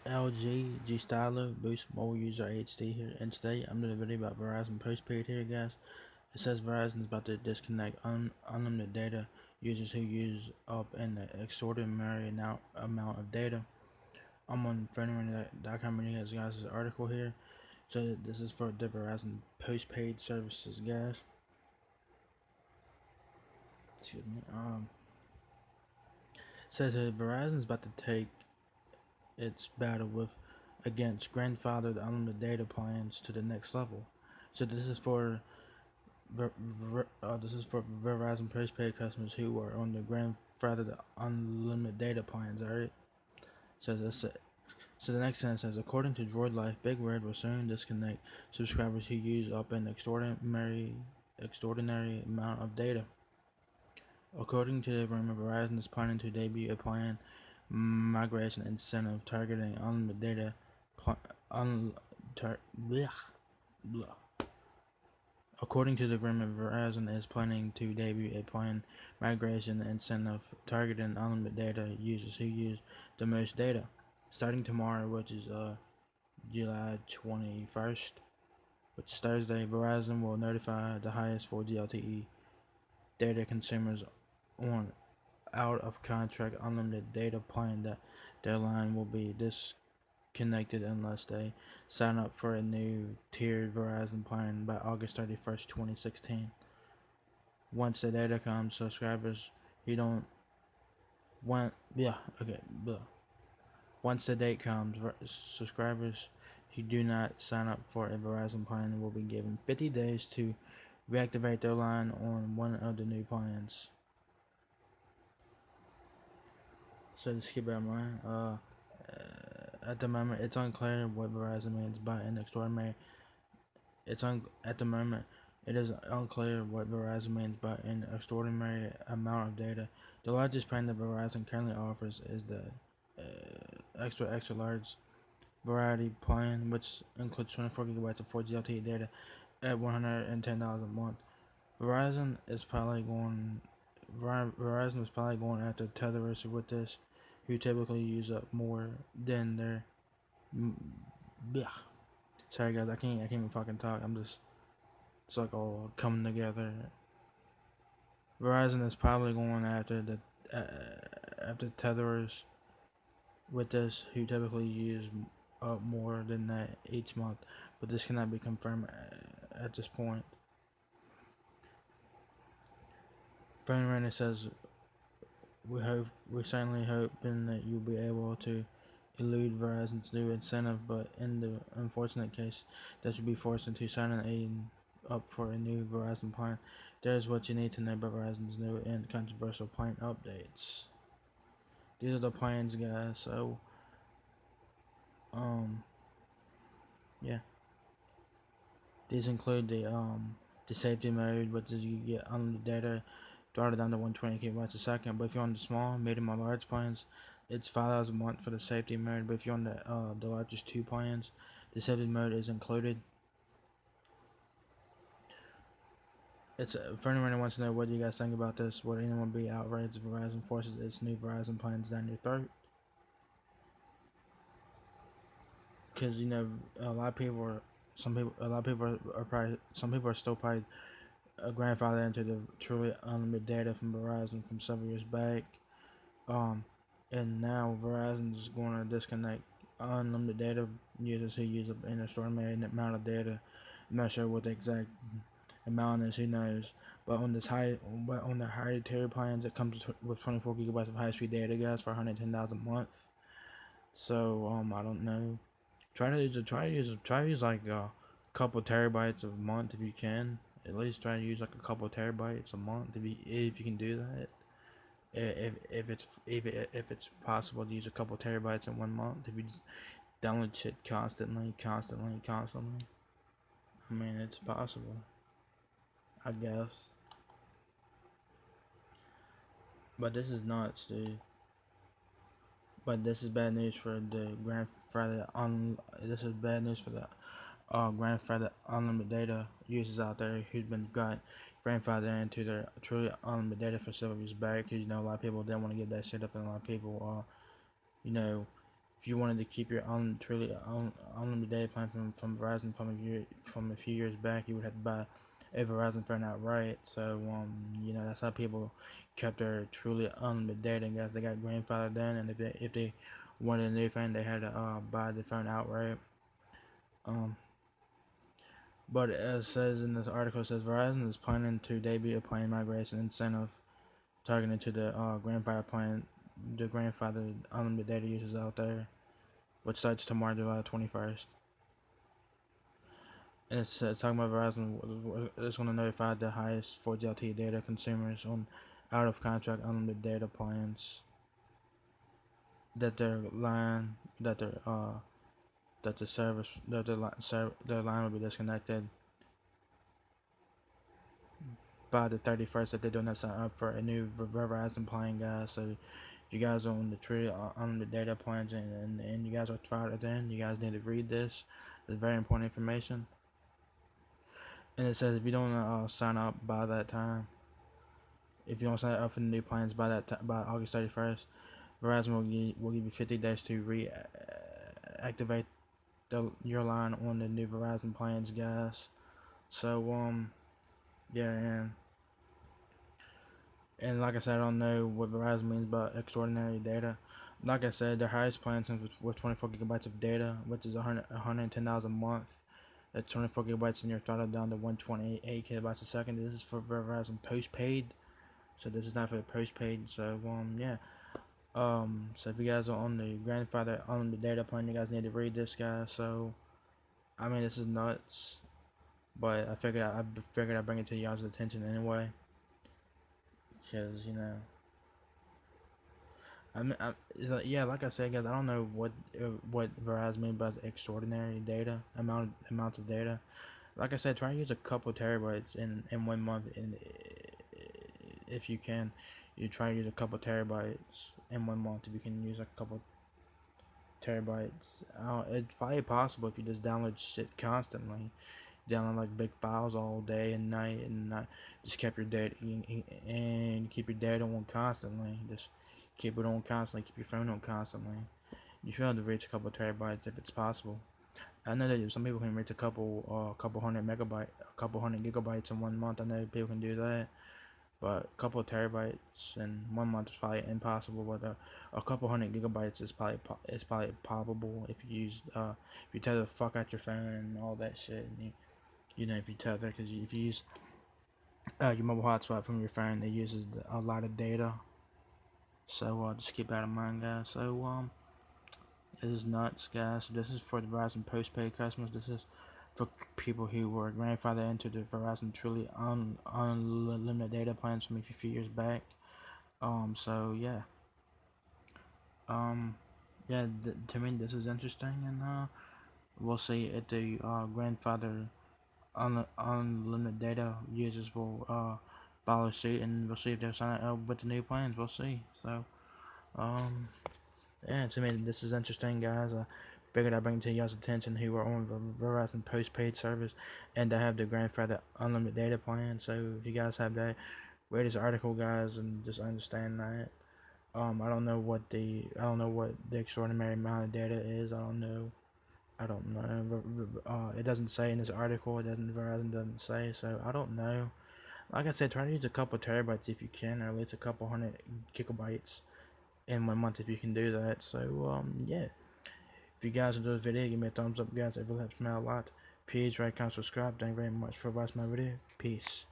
LG G Styler boost mobile user HD here, and today I'm doing a video about Verizon postpaid here, guys. It says Verizon is about to disconnect unlimited data users who use up an extraordinary amount of data. I'm on FriendRunner.com reading this guys' article here. So this is for the Verizon postpaid services, guys. Excuse me. Says Verizon is about to take its battle with against grandfathered unlimited data plans to the next level. So this is for Verizon postpaid customers who are on the grandfathered unlimited data plans. Alright. So the next sentence says, according to Droid Life, Big Red will soon disconnect subscribers who use up an extraordinary amount of data. According to the rumor, Verizon is planning to debut a plan migration incentive targeting unlimited data. Blech, bleh. According to the agreement, Verizon is planning to debut a planned migration incentive targeting unlimited data users who use the most data. Starting tomorrow, which is July 21st, which is Thursday, Verizon will notify the highest 4G LTE data consumers on out of contract unlimited data plan that their line will be disconnected unless they sign up for a new tiered Verizon plan by August 31st, 2016. Once the data comes, subscribers who don't want once the date comes, subscribers who do not sign up for a Verizon plan will be given 50 days to reactivate their line on one of the new plans. So just keep that in mind. At the moment, it's unclear what Verizon means by an extraordinary. At the moment, it is unclear what Verizon means by an extraordinary amount of data. The largest plan that Verizon currently offers is the extra large variety plan, which includes 24 gigabytes of 4G LTE data at $110 a month. Verizon is probably going. Verizon is probably going after tethers with this, who typically use up more than their. Yeah. Sorry guys, I can't even fucking talk. It's like all coming together. Verizon is probably going after the after tethers with this, who typically use up more than that each month, but this cannot be confirmed at this point. Phone Runner says, we certainly hoping that you'll be able to elude Verizon's new incentive, but in the unfortunate case that you'll be forced into signing up for a new Verizon plan. There's what you need to know about Verizon's new and controversial plan updates. These are the plans, guys. So, yeah, these include the safety mode, which is you get unlimited data started down to 120 kilobytes a second. But if you're on the small, medium, or large plans, it's $5 a month for the safety mode. But if you're on the largest two plans, the safety mode is included. It's for anyone who wants to know what you guys think about this. Would anyone be outraged if Verizon forces its new Verizon plans down your throat? Because you know a lot of people are, a lot of people are probably, some people are still probably grandfathered into the truly unlimited data from Verizon from several years back. Um, and now Verizon is going to disconnect unlimited data users who use an extraordinary amount of data. I'm not sure what the exact amount is, who knows. But on the higher tier plans, it comes with 24 gigabytes of high-speed data, guys, for $110 a month. So I don't know. Try to use like a couple terabytes a month if you can. At least try to use like a couple terabytes a month if you can do that. If it's possible to use a couple terabytes in 1 month, if you just download shit constantly. I mean, it's possible, I guess. But this is nuts, dude. But this is bad news for the grandfather on. This is bad news for the grandfather unlimited data users out there who's been got grandfathered into their truly unlimited data for several years back. Because you know a lot of people didn't want to give that shit up, and a lot of people you know if you wanted to keep your truly unlimited data plan from Verizon from a few years back, you would have to buy a Verizon phone outright. So that's how people kept their truly unlimited data. And guys, they got grandfathered in, and if they wanted a new phone, they had to buy the phone outright. Um, but as it says in this article, it says Verizon is planning to debut a plan migration incentive targeted to the grandfather unlimited data users out there, which starts tomorrow, July 21st. And it's talking about Verizon is going to notify the highest 4G LTE data consumers on out of contract unlimited data plans that their line that their that the service that their line will be disconnected by the 31st if they do not sign up for a new Verizon plan, guys. So if you guys are on the tree on the data plans and you guys are tried then, you guys need to read this. It's very important information. And it says if you don't sign up by that time, if you don't sign up for the new plans by by August 31st, Verizon will give you 50 days to reactivate your line on the new Verizon plans, guys. So yeah, and like I said, I don't know what Verizon means by extraordinary data. Like I said, their highest plan was 24 gigabytes of data, which is $110 a month. That's 24 gigabytes, and you're throttled down to 128 kilobytes a second. This is for Verizon postpaid, so this is not for the postpaid. So yeah. So if you guys are on the grandfather on the data plan, you guys need to read this, guys. So I mean, this is nuts, but I figured I'd bring it to y'all's attention anyway, because yeah, like I said, guys, I don't know what Verizon means by extraordinary data amounts of data. Like I said, try to use a couple terabytes in 1 month, and if you can, you try to use a couple terabytes in 1 month. If you can use a couple terabytes, it's probably possible if you just download shit constantly. Download like big files all day and night, and not just keep your data and keep your data on constantly. Just keep it on constantly. Keep your phone on constantly. You should be able to reach a couple terabytes if it's possible. I know that some people can reach a couple hundred a couple hundred gigabytes in 1 month. I know people can do that, but a couple of terabytes in 1 month is probably impossible. But a couple hundred gigabytes is probably probable if you use if you tether the fuck out your phone and all that shit. And if you tether, because if you use your mobile hotspot from your phone, it uses a lot of data. So just keep that in mind, guys. So this is nuts, guys. So this is for the Verizon postpaid customers. This is for people who were grandfathered into the Verizon truly unlimited data plans from a few years back. So yeah. Um, yeah. To me, this is interesting, and we'll see if the grandfather unlimited data users will follow suit, and we'll see if they're signing up with the new plans. We'll see. So um. Yeah, to me, this is interesting, guys. I figured I'd bring it to y'all's attention who are on Verizon postpaid service and I have the grandfather unlimited data plan. So if you guys have that, read this article, guys, and just understand that. I don't know what the extraordinary amount of data is. I don't know. It doesn't say in this article. Verizon doesn't say. So I don't know. Like I said, try to use a couple terabytes if you can, or at least a couple hundred gigabytes in 1 month if you can do that. So yeah, if you guys enjoyed this video, give me a thumbs up, guys. It really helps me out a lot. Please rate, comment, subscribe. Thank you very much for watching my video. Peace.